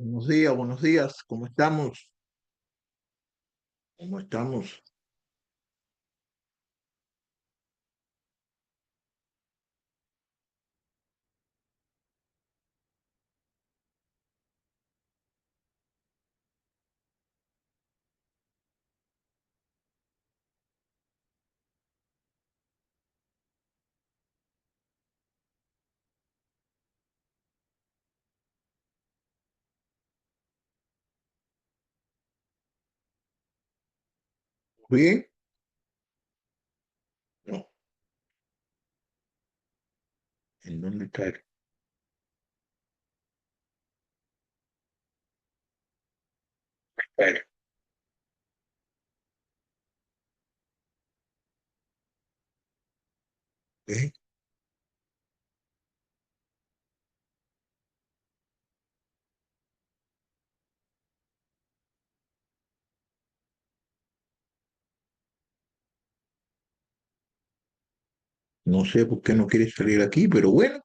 Buenos días, ¿cómo estamos? ¿Cómo estamos? ¿Bien? No, ¿en dónde está él? Bueno, ¿eh? No sé por qué no quiere salir aquí, pero bueno,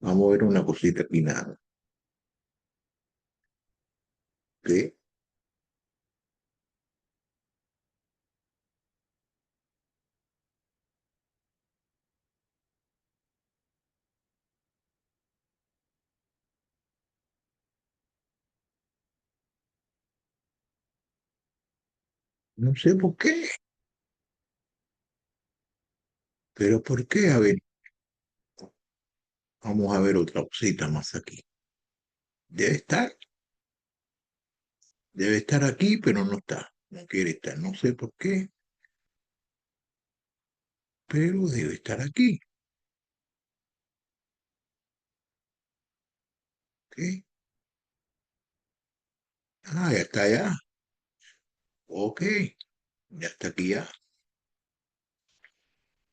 vamos a ver una cosita aquí nada. ¿Qué? No sé por qué, pero ¿por qué? A ver, vamos a ver otra cosita más aquí. Debe estar, debe estar aquí, pero no está. No quiere estar, no sé por qué, pero debe estar aquí. ¿Qué? Ah, ya está ya. Ok, ya está aquí ya.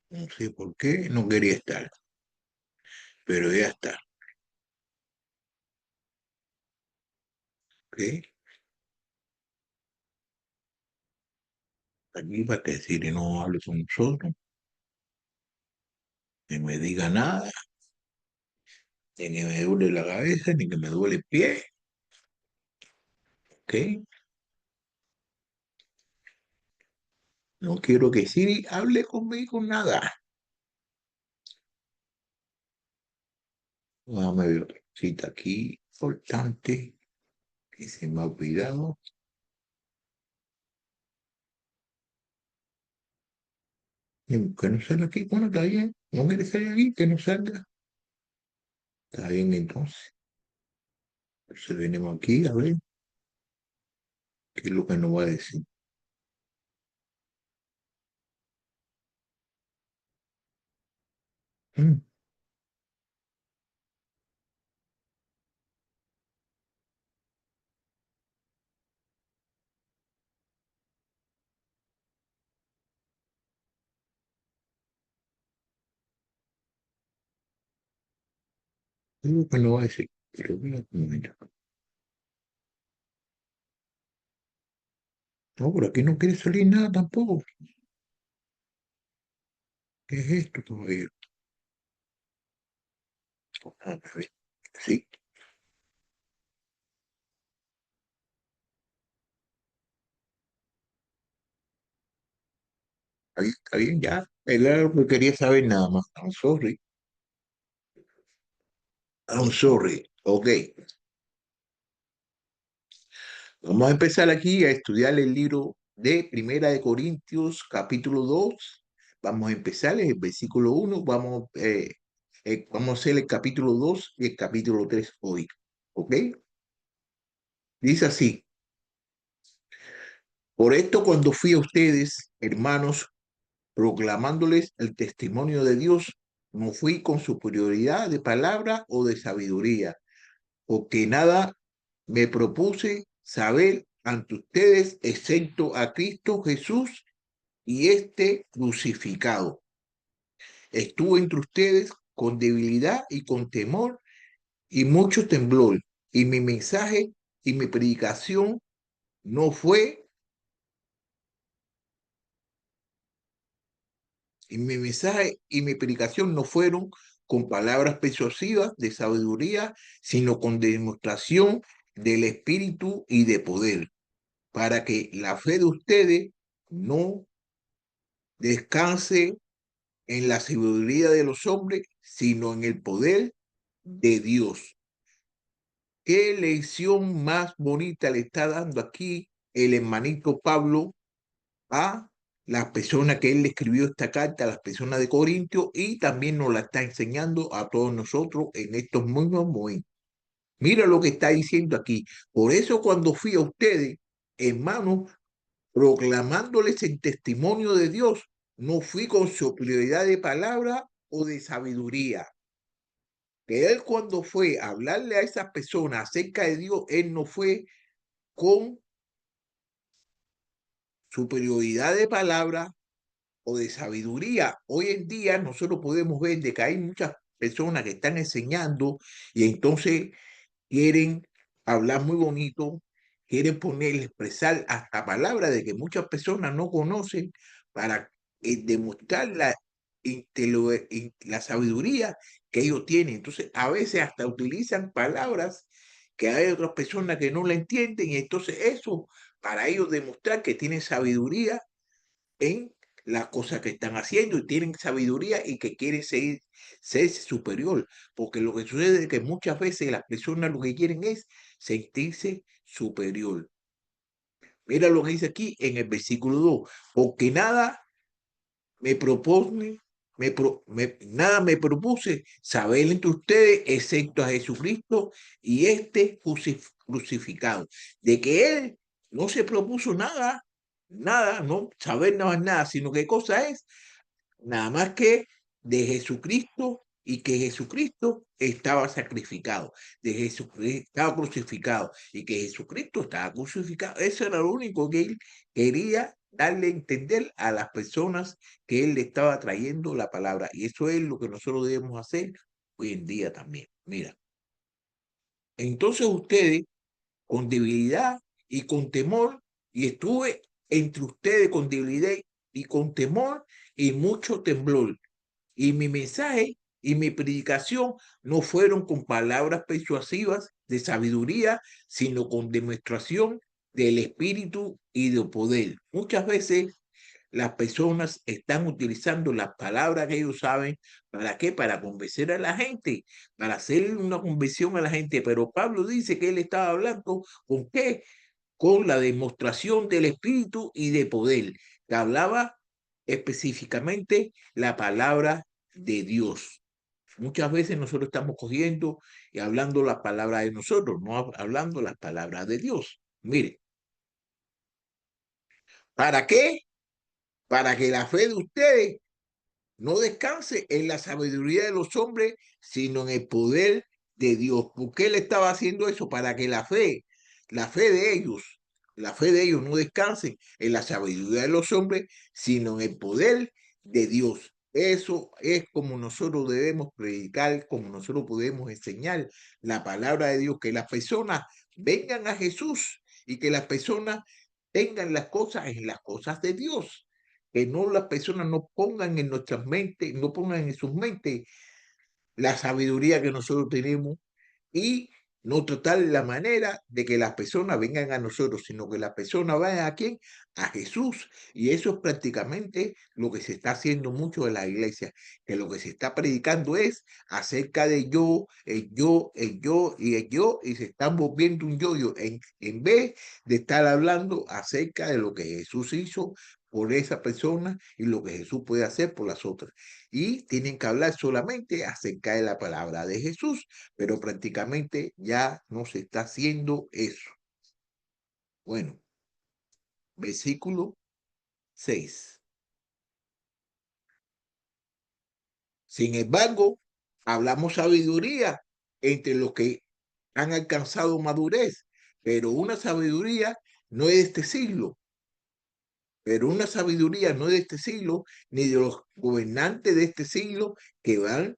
No sé por qué no quería estar, pero ya está. ¿Qué? Aquí para que decir no hable con nosotros, ni me diga nada, ni que me duele la cabeza, ni que me duele el pie, ¿ok? No quiero que Siri hable conmigo nada. Vamos a ver otra cita aquí, importante, que se me ha olvidado. Que no salga aquí, bueno, está bien, no quiere salir aquí, que no salga. Está bien entonces. Entonces venimos aquí a ver qué es lo que nos va a decir. Mm, ¿Qué es lo que nos va a decir? Pero mira, un momento. No, por aquí no quiere salir nada tampoco. ¿Qué es esto todavía? A ver, sí, está bien, ya. Era lo que quería saber nada más. I'm sorry. I'm sorry. Ok. Vamos a empezar aquí a estudiar el libro de Primera de Corintios, capítulo 2. Vamos a empezar en el versículo 1. Vamos a hacer el capítulo 2 y el capítulo 3 hoy. ¿Ok? Dice así. Por esto cuando fui a ustedes, hermanos, proclamándoles el testimonio de Dios, no fui con superioridad de palabra o de sabiduría, porque nada me propuse saber ante ustedes excepto a Cristo Jesús y este crucificado. Estuve entre ustedes con debilidad y con temor y mucho temblor, y mi mensaje y mi predicación no fue, y mi mensaje y mi predicación no fueron con palabras persuasivas de sabiduría, sino con demostración del Espíritu y de poder, para que la fe de ustedes no descanse en la sabiduría de los hombres, sino en el poder de Dios. ¿Qué lección más bonita le está dando aquí el hermanito Pablo a las personas que él le escribió esta carta, a las personas de Corintio, y también nos la está enseñando a todos nosotros en estos mismos momentos? Mira lo que está diciendo aquí. Por eso cuando fui a ustedes, hermanos, proclamándoles el testimonio de Dios, no fui con superioridad de palabra o de sabiduría. Que él cuando fue a hablarle a esas personas acerca de Dios, él no fue con superioridad de palabra o de sabiduría. Hoy en día nosotros podemos ver de que hay muchas personas que están enseñando y entonces quieren hablar muy bonito, quieren poner, expresar hasta palabras de que muchas personas no conocen para demostrar la sabiduría que ellos tienen. Entonces, a veces hasta utilizan palabras que hay otras personas que no la entienden y entonces eso para ellos demostrar que tienen sabiduría en las cosas que están haciendo y tienen sabiduría y que quieren ser superior, porque lo que sucede es que muchas veces las personas lo que quieren es sentirse superior. Mira lo que dice aquí en el versículo 2, porque nada me propone, nada me propuse saber entre ustedes excepto a Jesucristo y este crucificado, de que él no se propuso nada, nada, no saber nada más nada, sino qué cosa es nada más que de Jesucristo y que Jesucristo estaba sacrificado, de Jesucristo estaba crucificado y que Jesucristo estaba crucificado. Eso era lo único que él quería darle a entender a las personas que él le estaba trayendo la palabra. Y eso es lo que nosotros debemos hacer hoy en día también. Mira, entonces ustedes con debilidad y con temor, y estuve entre ustedes con debilidad y con temor y mucho temblor. Y mi mensaje y mi predicación no fueron con palabras persuasivas de sabiduría, sino con demostración del espíritu y de poder. Muchas veces las personas están utilizando las palabras que ellos saben. ¿Para qué? Para convencer a la gente, para hacer una convención a la gente. Pero Pablo dice que él estaba hablando con qué? Con la demostración del espíritu y de poder, que hablaba específicamente la palabra de Dios. Muchas veces nosotros estamos cogiendo y hablando la palabra de nosotros, no hablando las palabras de Dios. Mire, ¿para qué? Para que la fe de ustedes no descanse en la sabiduría de los hombres, sino en el poder de Dios. ¿Por qué él estaba haciendo eso? Para que la fe de ellos, la fe de ellos no descanse en la sabiduría de los hombres, sino en el poder de Dios. Eso es como nosotros debemos predicar, como nosotros podemos enseñar la palabra de Dios, que las personas vengan a Jesús y que las personas tengan las cosas en las cosas de Dios, que no las personas no pongan en nuestras mentes, no pongan en sus mentes la sabiduría que nosotros tenemos y no tratar la manera de que las personas vengan a nosotros, sino que las personas vayan ¿a quién? A Jesús. Y eso es prácticamente lo que se está haciendo mucho en la iglesia, que lo que se está predicando es acerca de yo, el yo, el yo y el yo, y se están volviendo un yo-yo, en vez de estar hablando acerca de lo que Jesús hizo por esa persona y lo que Jesús puede hacer por las otras. Y tienen que hablar solamente acerca de la palabra de Jesús, pero prácticamente ya no se está haciendo eso. Bueno, versículo 6. Sin embargo, hablamos sabiduría entre los que han alcanzado madurez, pero una sabiduría no es de este siglo, pero una sabiduría no es de este siglo, ni de los gobernantes de este siglo que van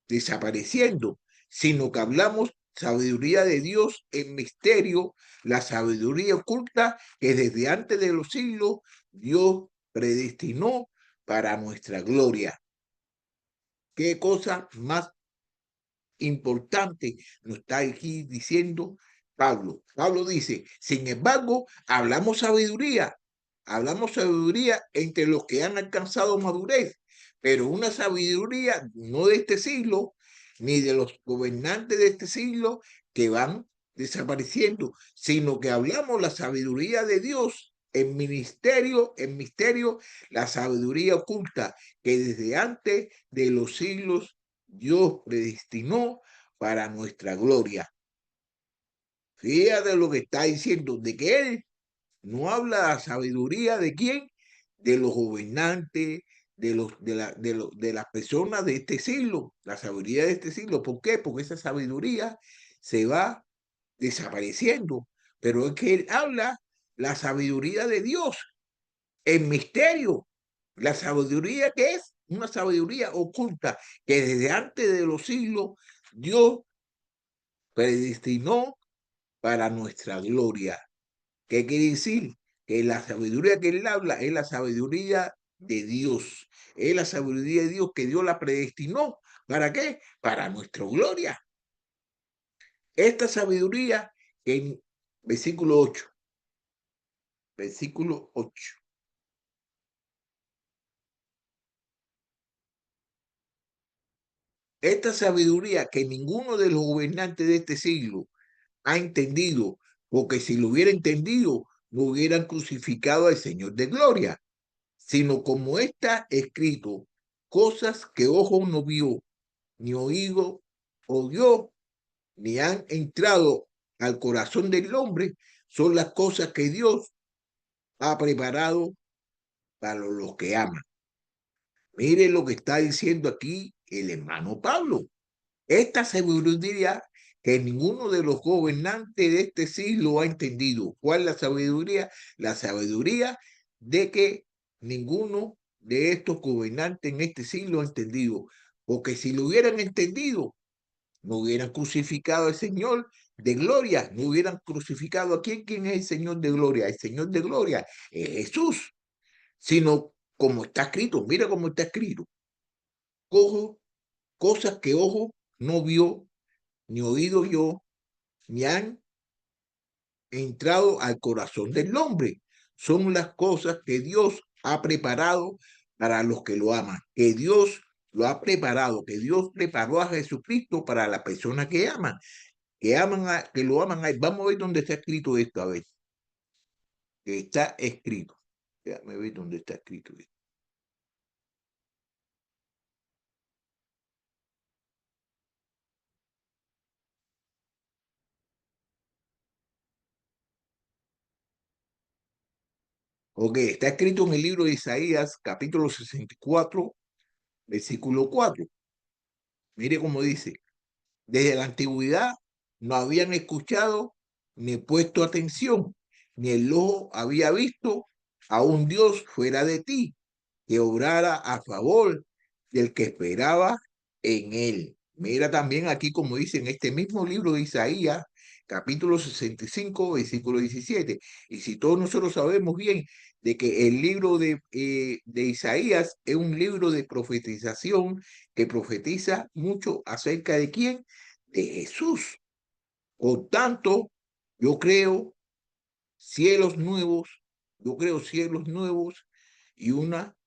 desapareciendo, sino que hablamos sabiduría de Dios en misterio, la sabiduría oculta que desde antes de los siglos Dios predestinó para nuestra gloria. Qué cosa más importante nos está aquí diciendo Pablo. Pablo dice, sin embargo, hablamos sabiduría entre los que han alcanzado madurez, pero una sabiduría no de este siglo, ni de los gobernantes de este siglo que van desapareciendo, sino que hablamos la sabiduría de Dios en misterio, la sabiduría oculta que desde antes de los siglos Dios predestinó para nuestra gloria. Fíjate lo que está diciendo, de que Él no habla la sabiduría de quién, de los gobernantes, de las personas de este siglo, la sabiduría de este siglo. ¿Por qué? Porque esa sabiduría se va desapareciendo. Pero es que Él habla la sabiduría de Dios en misterio. La sabiduría que es una sabiduría oculta que desde antes de los siglos Dios predestinó para nuestra gloria. ¿Qué quiere decir? Que la sabiduría que él habla es la sabiduría de Dios. Es la sabiduría de Dios que Dios la predestinó. ¿Para qué? Para nuestra gloria. Esta sabiduría en versículo 8. Versículo 8. Esta sabiduría que ninguno de los gobernantes de este siglo ha entendido, porque si lo hubiera entendido, no hubieran crucificado al Señor de gloria, sino como está escrito, cosas que ojo no vio, ni oído oyó, ni han entrado al corazón del hombre, son las cosas que Dios ha preparado para los que aman. Mire lo que está diciendo aquí el hermano Pablo. Esta sabiduría que ninguno de los gobernantes de este siglo ha entendido. ¿Cuál es la sabiduría? La sabiduría de que ninguno de estos gobernantes en este siglo ha entendido. Porque si lo hubieran entendido, no hubieran crucificado al Señor de gloria, no hubieran crucificado a quién es el Señor de gloria. El Señor de gloria es Jesús, sino como está escrito, mira cómo está escrito. Cojo cosas que ojo no vio, ni oído yo, ni han entrado al corazón del hombre. Son las cosas que Dios ha preparado para los que lo aman, que Dios lo ha preparado, que Dios preparó a Jesucristo para las personas que aman, que lo aman a él. Vamos a ver dónde está escrito esto, a ver, que está escrito. Déjame ver dónde está escrito esto. Ok, está escrito en el libro de Isaías, capítulo 64, versículo 4. Mire cómo dice, desde la antigüedad no habían escuchado ni puesto atención, ni el ojo había visto a un Dios fuera de ti, que obrara a favor del que esperaba en él. Mira también aquí como dice en este mismo libro de Isaías, capítulo 65, versículo 17. Y si todos nosotros sabemos bien de que el libro de Isaías es un libro de profetización que profetiza mucho acerca de quién, de Jesús. Por tanto, yo creo cielos nuevos, yo creo cielos nuevos y una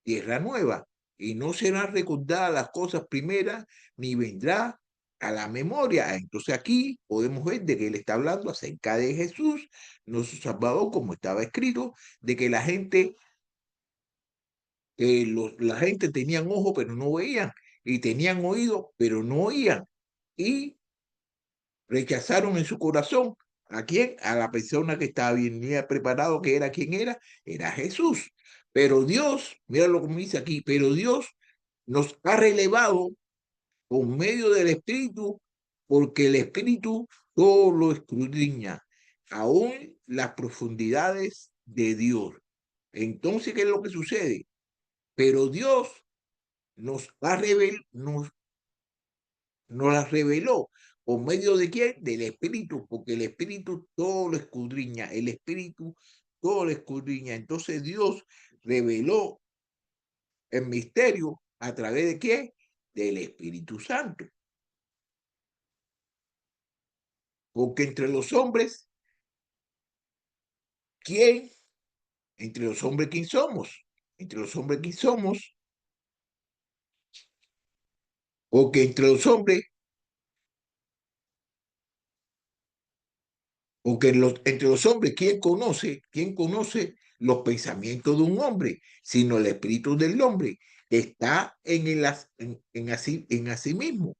tierra nueva, y no serán recordadas las cosas primeras, ni vendrá a la memoria. Entonces aquí podemos ver de que él está hablando acerca de Jesús, nuestro Salvador, como estaba escrito, de que la gente tenían ojo, pero no veían, y tenían oído, pero no oían, y rechazaron en su corazón. ¿A quién? A la persona que estaba bien preparado, que era quien era Jesús. Pero Dios, mira lo que me dice aquí, pero Dios nos ha relevado por medio del Espíritu, porque el Espíritu todo lo escudriña, aún las profundidades de Dios. Entonces, ¿qué es lo que sucede? Pero Dios nos las reveló. ¿Por medio de quién? Del Espíritu, porque el Espíritu todo lo escudriña, el Espíritu todo lo escudriña. Entonces Dios reveló el misterio a través de qué? Del Espíritu Santo. Porque entre los hombres, ¿quién? Entre los hombres, ¿quién somos? Entre los hombres, ¿quién somos? Porque entre los hombres, porque entre los hombres, ¿quién conoce? ¿Quién conoce los pensamientos de un hombre? Sino el espíritu del hombre que está en sí mismo.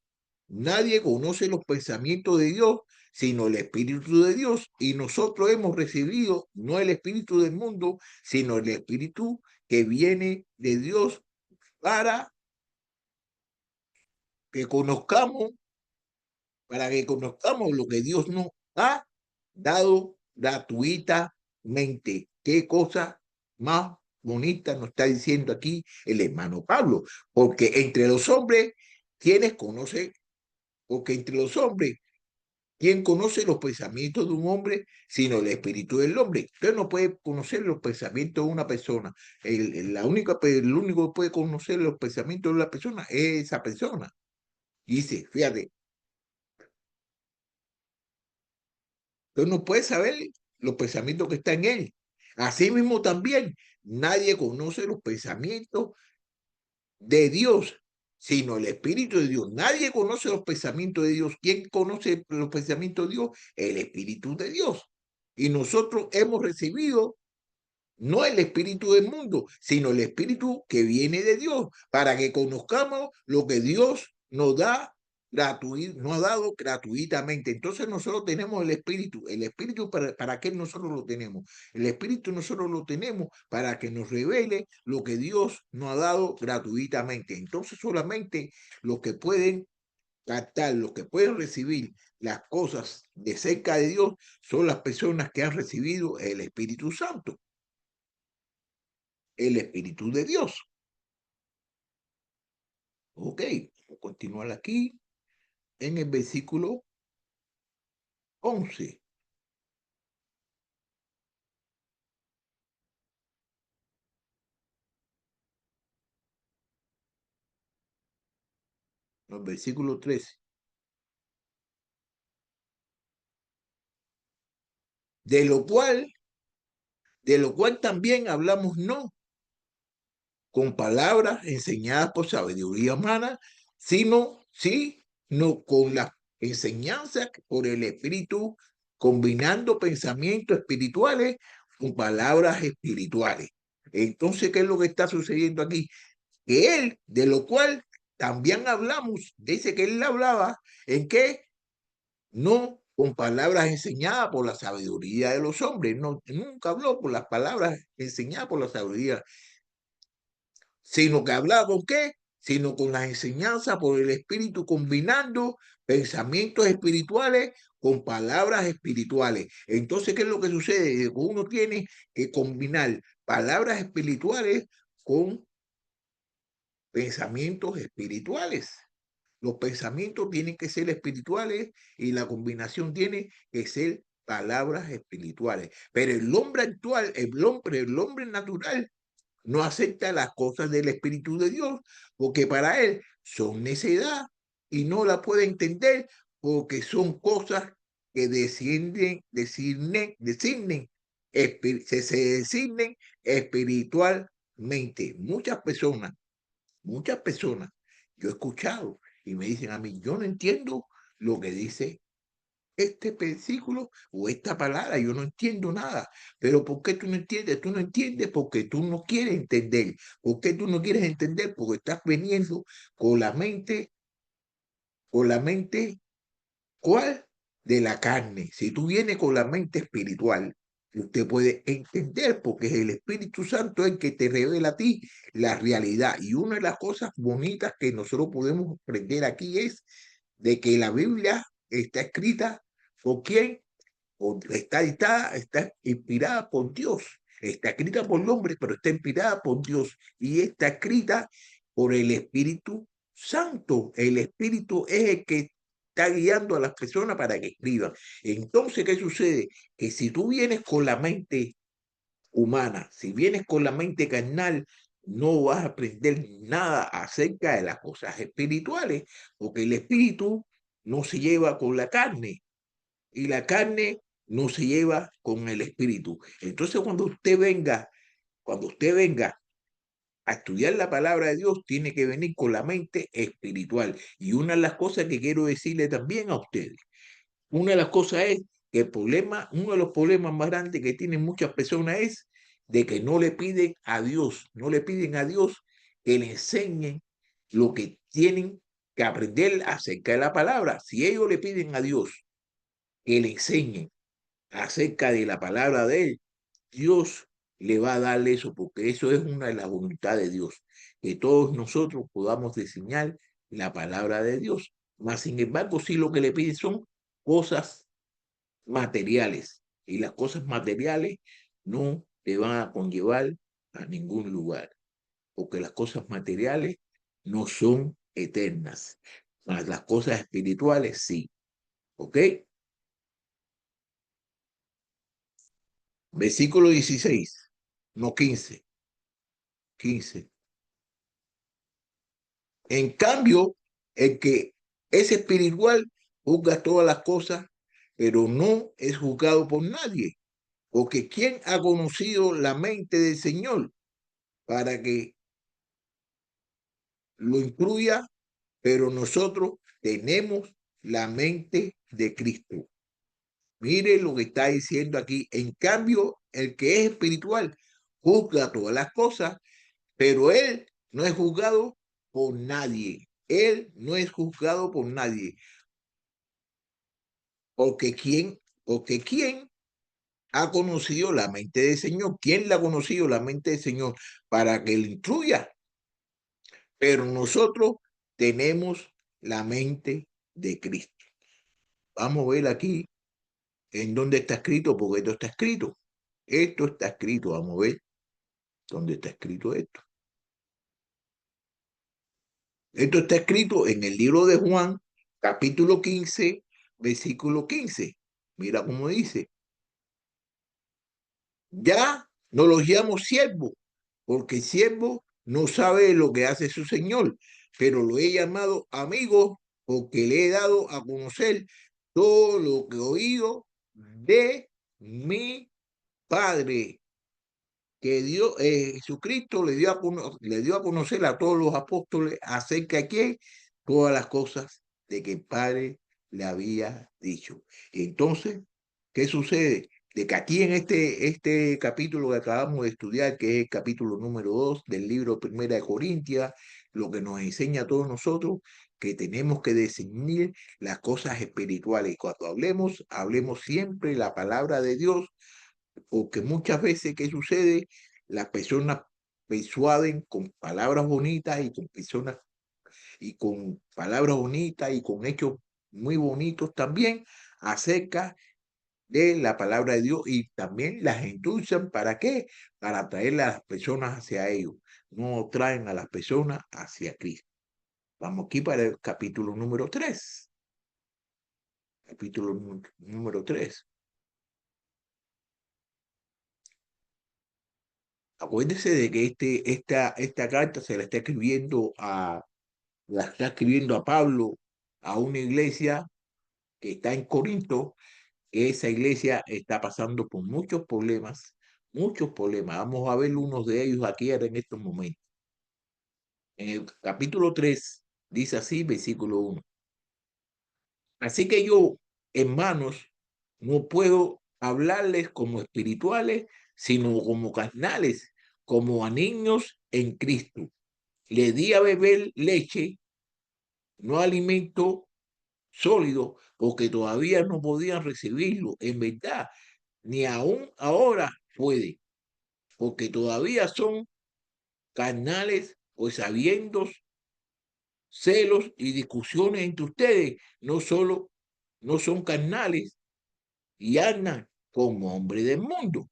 Nadie conoce los pensamientos de Dios, sino el Espíritu de Dios. Y nosotros hemos recibido no el Espíritu del mundo, sino el Espíritu que viene de Dios para que conozcamos, para que conozcamos lo que Dios nos ha dado gratuitamente. Qué cosa más bonita nos está diciendo aquí el hermano Pablo, porque entre los hombres, ¿quiénes conocen? Porque entre los hombres, ¿quién conoce los pensamientos de un hombre sino el espíritu del hombre? Usted no puede conocer los pensamientos de una persona. El único que puede conocer los pensamientos de una persona es esa persona. Dice, fíjate, usted no puede saber los pensamientos que están en él. Así mismo también, nadie conoce los pensamientos de Dios, sino el Espíritu de Dios. Nadie conoce los pensamientos de Dios. ¿Quién conoce los pensamientos de Dios? El Espíritu de Dios. Y nosotros hemos recibido no el espíritu del mundo, sino el espíritu que viene de Dios, para que conozcamos lo que Dios nos ha dado gratuitamente. Entonces nosotros tenemos el espíritu para qué nosotros lo tenemos. El espíritu nosotros lo tenemos para que nos revele lo que Dios nos ha dado gratuitamente. Entonces solamente los que pueden captar, los que pueden recibir las cosas de cerca de Dios son las personas que han recibido el Espíritu Santo, el Espíritu de Dios. Ok, vamos a continuar aquí en el versículo 11. El versículo 13. De lo cual, de lo cual también hablamos no con palabras enseñadas por sabiduría humana, sino sí, no con las enseñanzas por el Espíritu, combinando pensamientos espirituales con palabras espirituales. Entonces, ¿qué es lo que está sucediendo aquí? Que él, de lo cual también hablamos, dice que él hablaba, ¿en qué? No con palabras enseñadas por la sabiduría de los hombres, no, nunca habló por las palabras enseñadas por la sabiduría, sino que hablaba con qué, sino con las enseñanzas por el Espíritu, combinando pensamientos espirituales con palabras espirituales. Entonces, ¿qué es lo que sucede? Uno tiene que combinar palabras espirituales con pensamientos espirituales. Los pensamientos tienen que ser espirituales y la combinación tiene que ser palabras espirituales. Pero el hombre actual, el hombre natural, no acepta las cosas del Espíritu de Dios porque para él son necedad y no la puede entender porque son cosas que se designen espiritualmente. Muchas personas, yo he escuchado y me dicen a mí, yo no entiendo lo que dice este versículo o esta palabra, yo no entiendo nada. Pero ¿por qué tú no entiendes? Tú no entiendes porque tú no quieres entender. ¿Por qué tú no quieres entender? Porque estás veniendo con con la mente, ¿cuál? De la carne. Si tú vienes con la mente espiritual, usted puede entender porque es el Espíritu Santo el que te revela a ti la realidad. Y una de las cosas bonitas que nosotros podemos aprender aquí es de que la Biblia está escrita por quién, está inspirada por Dios. Está escrita por el hombre, pero está inspirada por Dios y está escrita por el Espíritu Santo. El Espíritu es el que está guiando a las personas para que escriban. Entonces, ¿qué sucede? Que si tú vienes con la mente humana, si vienes con la mente carnal, no vas a aprender nada acerca de las cosas espirituales, porque el espíritu no se lleva con la carne. y la carne no se lleva con el espíritu. Entonces, cuando usted venga a estudiar la palabra de Dios, tiene que venir con la mente espiritual. Y una de las cosas que quiero decirle también a ustedes, una de las cosas es que uno de los problemas más grandes que tienen muchas personas es de que no le piden a Dios, no le piden a Dios que le enseñen lo que tienen que aprender acerca de la palabra. Si ellos le piden a Dios que le enseñen acerca de la palabra de Él, Dios le va a dar eso, porque eso es una de las voluntades de Dios, que todos nosotros podamos enseñar la palabra de Dios. Mas, sin embargo, sí lo que le piden son cosas materiales, y las cosas materiales no te van a conllevar a ningún lugar, porque las cosas materiales no son eternas, mas las cosas espirituales sí. ¿Ok? Versículo 16, no 15, 15. En cambio, el que es espiritual juzga todas las cosas, pero no es juzgado por nadie, porque ¿quién ha conocido la mente del Señor para que lo incluya? Pero nosotros tenemos la mente de Cristo. Mire lo que está diciendo aquí. En cambio, el que es espiritual juzga todas las cosas, pero él no es juzgado por nadie. Él no es juzgado por nadie. Porque quién ha conocido la mente del Señor. ¿Quién la ha conocido la mente del Señor para que le instruya? Pero nosotros tenemos la mente de Cristo. Vamos a ver aquí en dónde está escrito, porque esto está escrito. Esto está escrito. Vamos a ver dónde está escrito esto. Esto está escrito en el libro de Juan, capítulo 15, versículo 15. Mira cómo dice: ya no los llamo siervos, porque el siervo no sabe lo que hace su señor, pero lo he llamado amigo, porque le he dado a conocer todo lo que he oído de mi Padre. Que Dios, Jesucristo le dio a conocer a todos los apóstoles acerca de quién, todas las cosas de que el Padre le había dicho. Entonces, ¿qué sucede? De que aquí en este capítulo que acabamos de estudiar, que es el capítulo número 2 del libro Primera de Corintias, lo que nos enseña a todos nosotros, que tenemos que discernir las cosas espirituales. Y cuando hablemos siempre la palabra de Dios, porque muchas veces, ¿qué sucede? Las personas persuaden con palabras bonitas y con hechos muy bonitos también acerca de la palabra de Dios, y también las endulzan. ¿Para qué? Para atraer a las personas hacia ellos. No traen a las personas hacia Cristo. Vamos aquí para el capítulo número 3. Capítulo número 3. Acuérdese de que esta carta la está escribiendo a Pablo, a una iglesia que está en Corinto, que esa iglesia está pasando por muchos problemas, muchos problemas. Vamos a ver unos de ellos aquí ahora en estos momentos. En el capítulo 3 dice así, versículo 1. Así que yo, hermanos, no puedo hablarles como espirituales, sino como carnales, como a niños en Cristo. Le di a beber leche, no alimento sólido, porque todavía no podían recibirlo. En verdad, ni aún ahora puede, porque todavía son carnales, pues habiendo celos y discusiones entre ustedes, no son carnales y andan como hombres del mundo.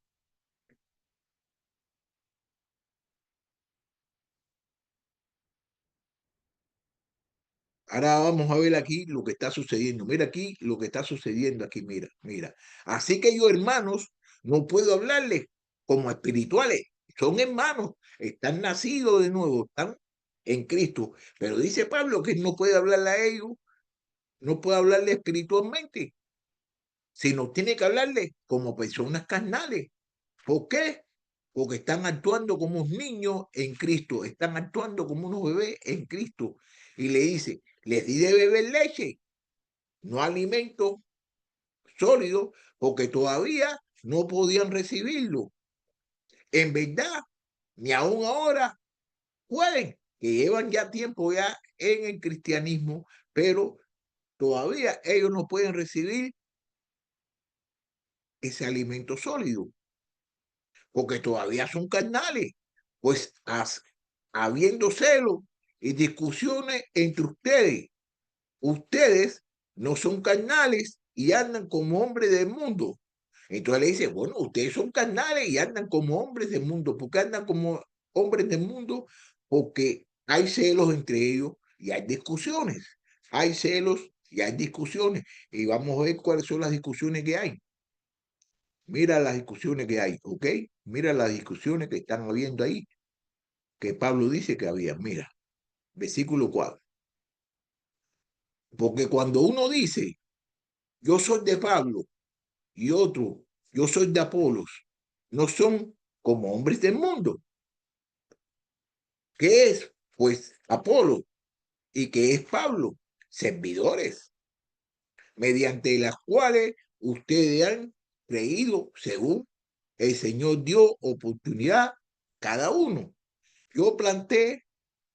Ahora vamos a ver aquí lo que está sucediendo. Mira aquí lo que está sucediendo aquí. Mira, mira. Así que yo, hermanos, no puedo hablarles como espirituales. Son hermanos, están nacidos de nuevo, están en Cristo. Pero dice Pablo que no puede hablarle a ellos, no puede hablarle espiritualmente. sino tiene que hablarle como personas carnales. ¿Por qué? Porque están actuando como niños en Cristo, están actuando como unos bebés en Cristo. Y le dice, les di de beber leche, no alimento sólido, porque todavía no podían recibirlo. En verdad, ni aún ahora pueden, que llevan ya tiempo ya en el cristianismo, pero todavía ellos no pueden recibir ese alimento sólido, porque todavía son carnales, pues habiendo celos y discusiones entre ustedes no son carnales y andan como hombres del mundo. Entonces le dice, bueno, ustedes son carnales y andan como hombres del mundo. ¿Por qué andan como hombres del mundo? Porque hay celos entre ellos y hay discusiones. Hay celos y hay discusiones. Y vamos a ver cuáles son las discusiones que hay. Mira las discusiones que hay, ¿ok? Mira las discusiones que están habiendo ahí, que Pablo dice que había. Mira, versículo 4. Porque cuando uno dice, yo soy de Pablo, y otro, yo soy de Apolos, no son como hombres del mundo. ¿Qué es? Pues Apolo. ¿Y qué es Pablo? Servidores, mediante las cuales ustedes han creído según el Señor dio oportunidad cada uno. Yo planté,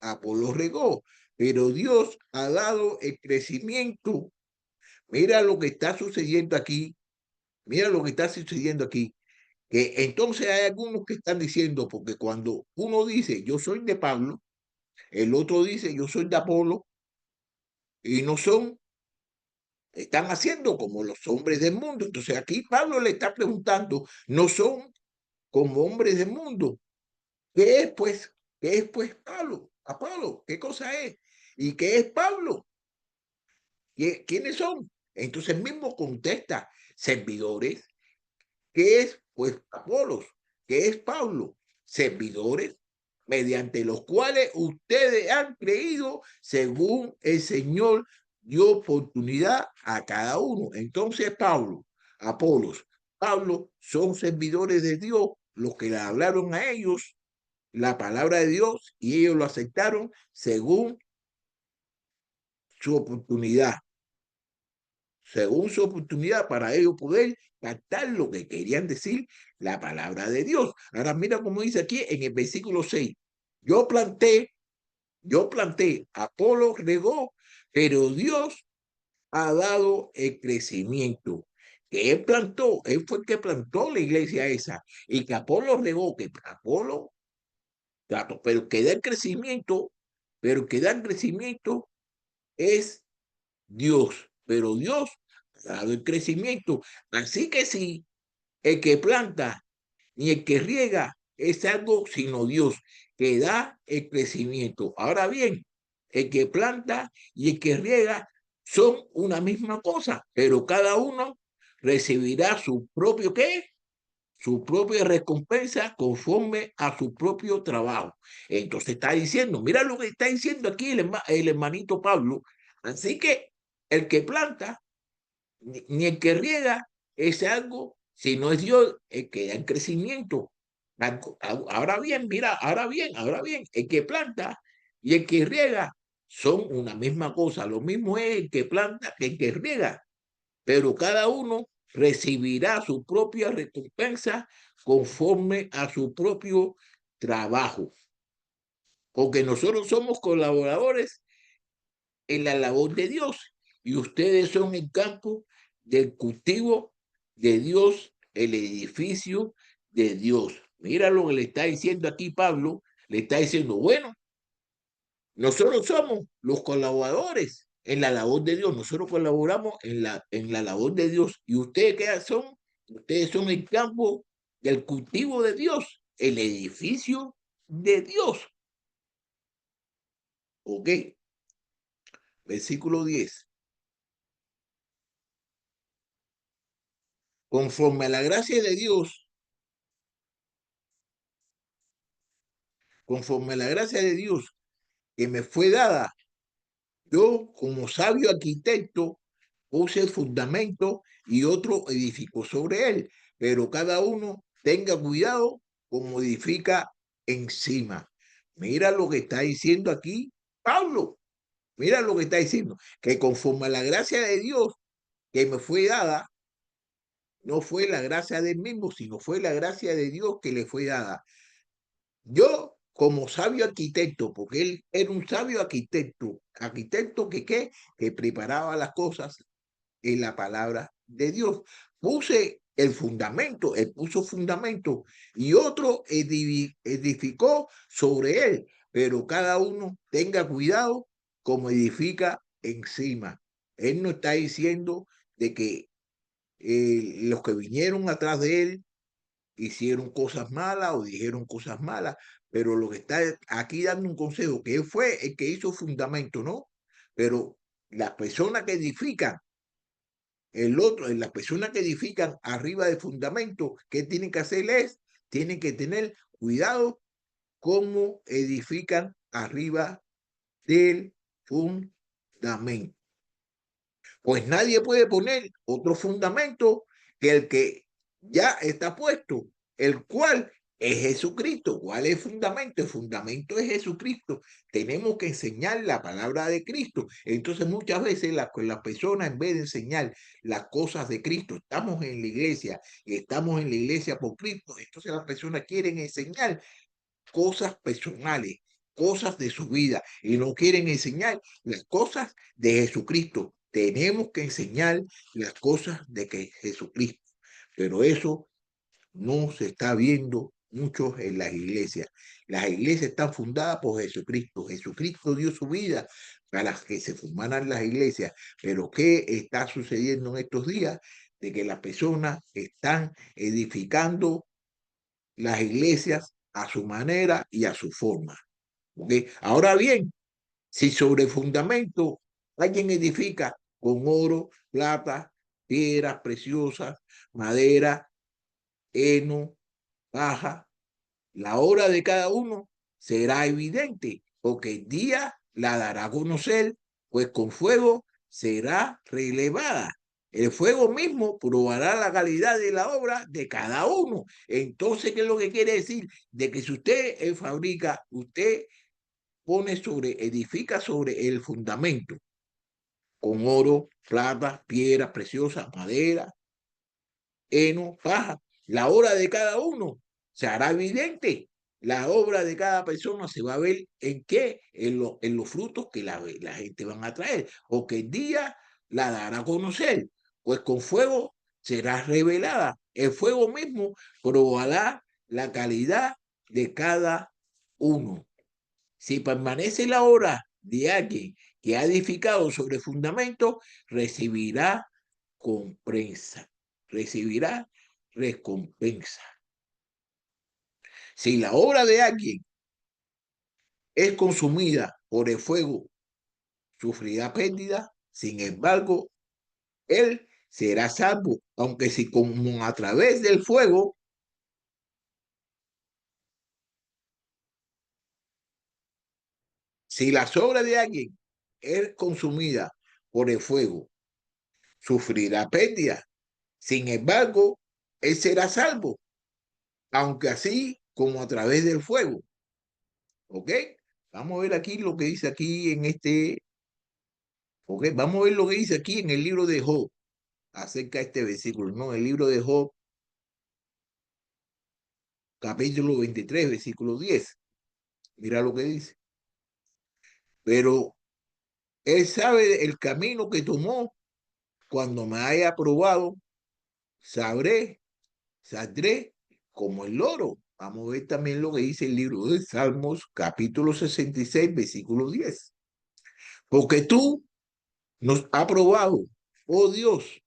Apolo regó, pero Dios ha dado el crecimiento. Mira lo que está sucediendo aquí. Mira lo que está sucediendo aquí. Que entonces hay algunos que están diciendo, porque cuando uno dice yo soy de Pablo, el otro dice yo soy de Apolo, y no son, están haciendo como los hombres del mundo. Entonces aquí Pablo le está preguntando, no son como hombres del mundo. ¿Qué es pues? ¿Qué es pues Pablo? Apolo, ¿qué cosa es? ¿Y qué es Pablo? ¿Quiénes son? Entonces mismo contesta, servidores. ¿Qué es? Pues Apolos. ¿Qué es Pablo? Servidores mediante los cuales ustedes han creído según el Señor dio oportunidad a cada uno. Entonces Pablo, Apolos, Pablo son servidores de Dios, los que le hablaron a ellos la palabra de Dios y ellos lo aceptaron su oportunidad, según su oportunidad para ellos poder captar lo que querían decir la palabra de Dios. Ahora mira cómo dice aquí en el versículo 6. Yo planté, Apolo regó, pero Dios ha dado el crecimiento. Que él plantó, él fue el que plantó la iglesia esa, y que Apolo regó, que Apolo, claro, pero que da el crecimiento, pero que da el crecimiento es Dios, pero Dios ha dado el crecimiento. Así que si el que planta ni el que riega es algo sino Dios, que da el crecimiento. Ahora bien, el que planta y el que riega son una misma cosa, pero cada uno recibirá su propio ¿qué? Su propia recompensa conforme a su propio trabajo. Entonces está diciendo, mira lo que está diciendo aquí el hermanito Pablo. Así que el que planta ni el que riega es algo, si no es Dios, el que da el crecimiento. Ahora bien, mira, ahora bien, el que planta y el que riega son una misma cosa. Lo mismo es el que planta que el que riega, pero cada uno recibirá su propia recompensa conforme a su propio trabajo. Porque nosotros somos colaboradores en la labor de Dios y ustedes son el campo del cultivo de Dios, el edificio de Dios. Mira lo que le está diciendo aquí Pablo, le está diciendo, bueno, nosotros somos los colaboradores en la labor de Dios, nosotros colaboramos en la labor de Dios y ustedes qué son, ustedes son el campo del cultivo de Dios, el edificio de Dios. Ok, versículo 10. Conforme a la gracia de Dios, conforme a la gracia de Dios que me fue dada, yo como sabio arquitecto puse el fundamento y otro edificó sobre él, pero cada uno tenga cuidado como edifica encima. Mira lo que está diciendo aquí Pablo. Mira lo que está diciendo, que conforme a la gracia de Dios que me fue dada, no fue la gracia del mismo, sino fue la gracia de Dios que le fue dada. Yo, como sabio arquitecto, porque él era un sabio arquitecto, arquitecto que qué, que preparaba las cosas en la palabra de Dios. Puse el fundamento, él puso fundamento y otro edificó sobre él, pero cada uno tenga cuidado como edifica encima. Él no está diciendo de que los que vinieron atrás de él hicieron cosas malas o dijeron cosas malas, pero lo que está aquí dando un consejo, que él fue el que hizo fundamento, ¿no? Pero las personas que edifican, el otro, las personas que edifican arriba de fundamento, ¿qué tienen que hacer? Tienen que tener cuidado cómo edifican arriba del fundamento. Pues nadie puede poner otro fundamento que el que ya está puesto, el cual es Jesucristo. ¿Cuál es el fundamento? El fundamento es Jesucristo. Tenemos que enseñar la palabra de Cristo. Entonces muchas veces las personas, en vez de enseñar las cosas de Cristo, estamos en la iglesia y estamos en la iglesia por Cristo, entonces las personas quieren enseñar cosas personales, cosas de su vida y no quieren enseñar las cosas de Jesucristo. Tenemos que enseñar las cosas de que Jesucristo, pero eso no se está viendo mucho en las iglesias. Las iglesias están fundadas por Jesucristo. Jesucristo dio su vida para que se formaran las iglesias. Pero ¿qué está sucediendo en estos días? De que las personas están edificando las iglesias a su manera y a su forma. ¿Okay? Ahora bien, si sobre el fundamento alguien edifica con oro, plata, piedras preciosas, madera, heno, paja, la obra de cada uno será evidente, porque el día la dará a conocer, pues con fuego será relevada. El fuego mismo probará la calidad de la obra de cada uno. Entonces, ¿qué es lo que quiere decir? De que si usted fabrica, usted pone sobre, edifica sobre el fundamento, con oro, plata, piedras preciosas, madera, heno, paja. La obra de cada uno se hará evidente. La obra de cada persona se va a ver en qué, en los frutos que la gente van a traer, o que el día la dará a conocer, pues con fuego será revelada. El fuego mismo probará la calidad de cada uno. Si permanece la obra de alguien que ha edificado sobre fundamento, recibirá recompensa. Recibirá recompensa. Si la obra de alguien es consumida por el fuego, sufrirá pérdida. Sin embargo, él será salvo, aunque si como a través del fuego, si la obra de alguien es consumida por el fuego, sufrirá pérdida. Sin embargo, él será salvo, aunque así como a través del fuego. ¿Ok? Vamos a ver aquí lo que dice aquí en este. ¿Ok? Vamos a ver lo que dice aquí en el libro de Job acerca de este versículo, ¿no? El libro de Job, capítulo 23, versículo 10. Mira lo que dice. Pero él sabe el camino que tomó. Cuando me haya probado, saldré como el loro. Vamos a ver también lo que dice el libro de Salmos, capítulo 66, versículo 10. Porque tú nos has probado, oh Dios,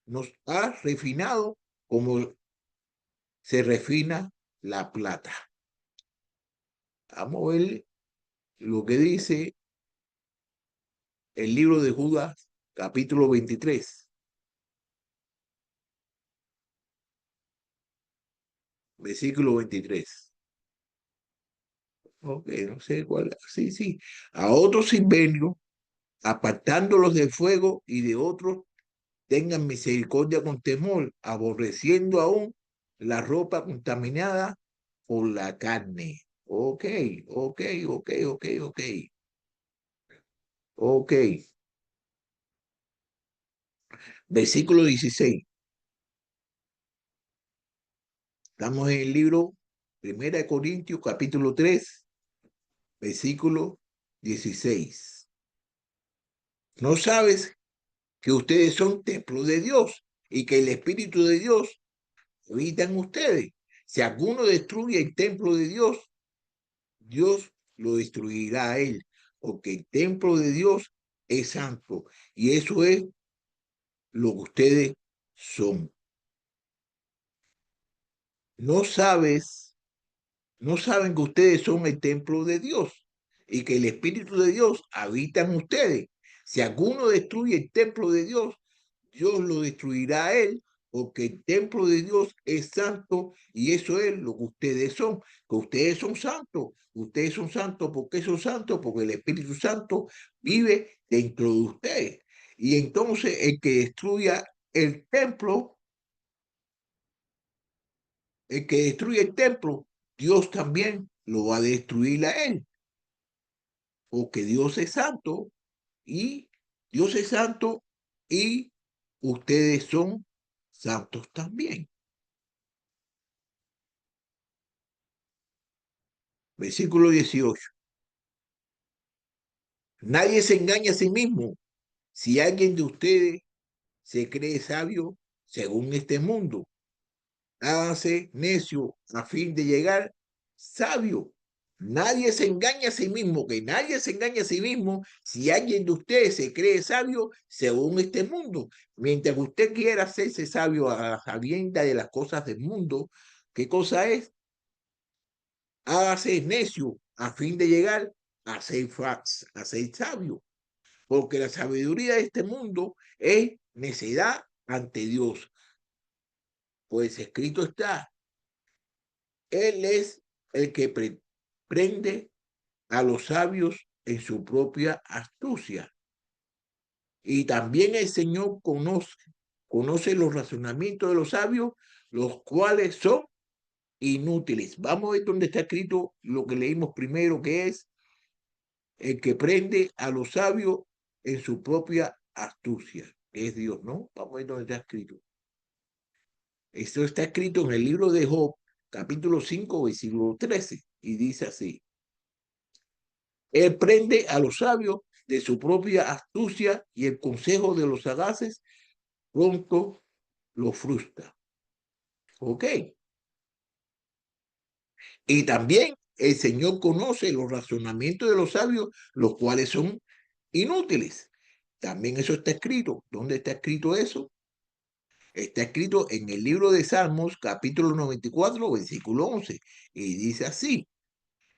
nos has refinado como se refina la plata. Vamos a ver lo que dice el libro de Judas, capítulo 23, versículo 23. Ok, no sé cuál. Sí, sí. A otros invenio, apartándolos del fuego y de otros tengan misericordia con temor, aborreciendo aún la ropa contaminada por la carne. Ok, ok, ok, ok, ok, ok. Versículo 16. Estamos en el libro Primera de Corintios, capítulo 3, versículo 16. ¿No sabes que ustedes son templo de Dios y que el Espíritu de Dios habita en ustedes? Si alguno destruye el templo de Dios, Dios lo destruirá a él, porque el templo de Dios es santo y eso es lo que ustedes son. No sabes, no saben que ustedes son el templo de Dios y que el Espíritu de Dios habita en ustedes. Si alguno destruye el templo de Dios, Dios lo destruirá a él, porque el templo de Dios es santo y eso es lo que ustedes son, que ustedes son santos. Ustedes son santos, ¿por qué son santos? Porque el Espíritu Santo vive dentro de ustedes. Y entonces el que destruya el templo, el que destruye el templo, Dios también lo va a destruir a él, porque Dios es santo y Dios es santo y ustedes son santos también. Versículo 18. Nadie se engaña a sí mismo. Si alguien de ustedes se cree sabio según este mundo, hágase necio a fin de llegar sabio. Nadie se engaña a sí mismo, que nadie se engaña a sí mismo si alguien de ustedes se cree sabio según este mundo. Mientras que usted quiera hacerse sabio a la sabienda de las cosas del mundo, ¿qué cosa es? Hágase necio a fin de llegar a ser sabio. Porque la sabiduría de este mundo es necedad ante Dios. Pues escrito está, Él es el que prende a los sabios en su propia astucia. Y también el Señor conoce los razonamientos de los sabios, los cuales son inútiles. Vamos a ver dónde está escrito lo que leímos primero, que es el que prende a los sabios en su propia astucia, que es Dios, ¿no? Vamos a ver dónde está escrito. Esto está escrito en el libro de Job, capítulo 5, versículo 13, y dice así: Él prende a los sabios de su propia astucia y el consejo de los sagaces pronto lo frustra. ¿Ok? Y también el Señor conoce los razonamientos de los sabios, los cuales son inútiles. También eso está escrito. ¿Dónde está escrito eso? Está escrito en el libro de Salmos, capítulo 94, versículo 11. Y dice así: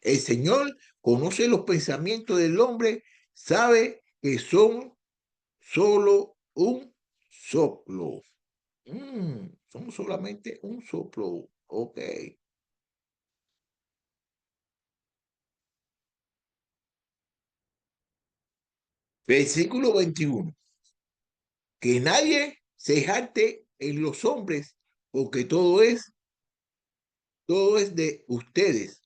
El Señor conoce los pensamientos del hombre, sabe que son solo un soplo. Son solamente un soplo. Ok. Versículo 21. Que nadie se jacte en los hombres, porque todo es de ustedes,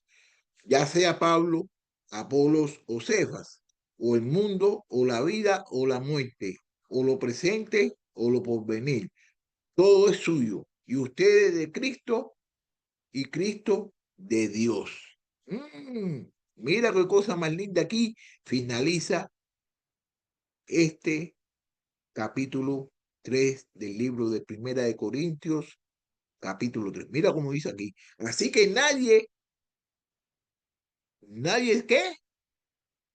ya sea Pablo, Apolos o Cefas, o el mundo, o la vida, o la muerte, o lo presente, o lo porvenir. Todo es suyo, y ustedes de Cristo, y Cristo de Dios. Mira qué cosa más linda aquí. Finaliza este capítulo 3 del libro de Primera de Corintios, capítulo 3. Mira cómo dice aquí. Así que nadie es que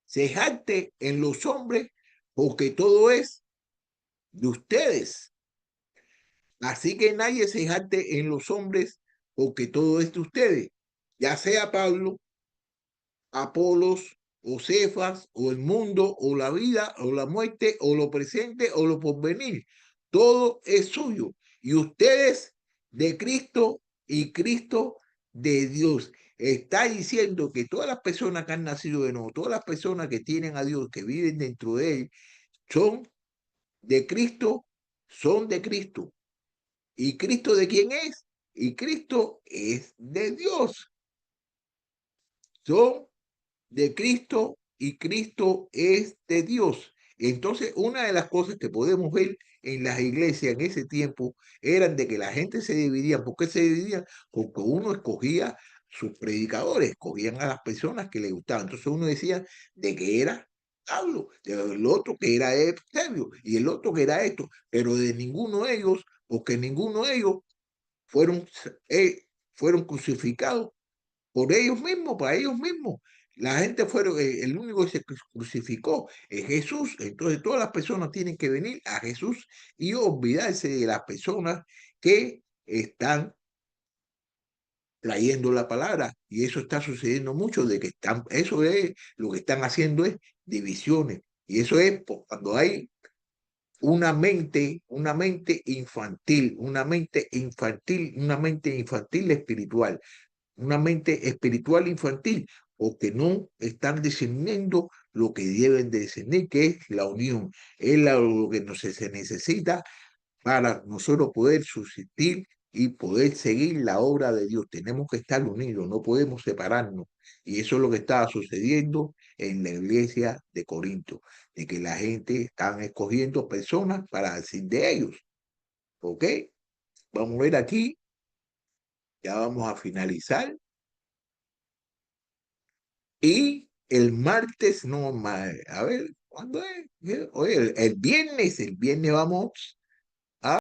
se jacte en los hombres, porque todo es de ustedes. Así que nadie se jacte en los hombres, porque todo es de ustedes. Ya sea Pablo, Apolos, o Cefas, o el mundo, o la vida, o la muerte, o lo presente, o lo porvenir. Todo es suyo. Y ustedes de Cristo y Cristo de Dios. Está diciendo que todas las personas que han nacido de nuevo, todas las personas que tienen a Dios, que viven dentro de él, son de Cristo son de Cristo. ¿Y Cristo de quién es? Y Cristo es de Dios. Son de Cristo y Cristo es de Dios. Entonces, una de las cosas que podemos ver en las iglesias en ese tiempo eran de que la gente se dividía. ¿Por qué se dividían? Porque uno escogía sus predicadores, escogían a las personas que le gustaban. Entonces uno decía de que era Pablo, el otro que era Eusebio y el otro que era esto, pero de ninguno de ellos, porque ninguno de ellos fueron, fueron crucificados por ellos mismos, para ellos mismos. La gente fue el único que se crucificó es Jesús. Entonces todas las personas tienen que venir a Jesús y olvidarse de las personas que están trayendo la palabra. Y eso está sucediendo mucho, de que están, eso es, lo que están haciendo es divisiones. Y eso es cuando hay una mente infantil, una mente infantil espiritual, una mente espiritual infantil, o que no están discerniendo lo que deben de discernir, que es la unión, es lo que se necesita para nosotros poder subsistir y poder seguir la obra de Dios. Tenemos que estar unidos, no podemos separarnos. Y eso es lo que estaba sucediendo en la iglesia de Corinto, de que la gente están escogiendo personas para decir de ellos. ¿Ok? Vamos a ver aquí, ya vamos a finalizar. Y el martes, no, a ver, ¿cuándo es? Oye, el viernes vamos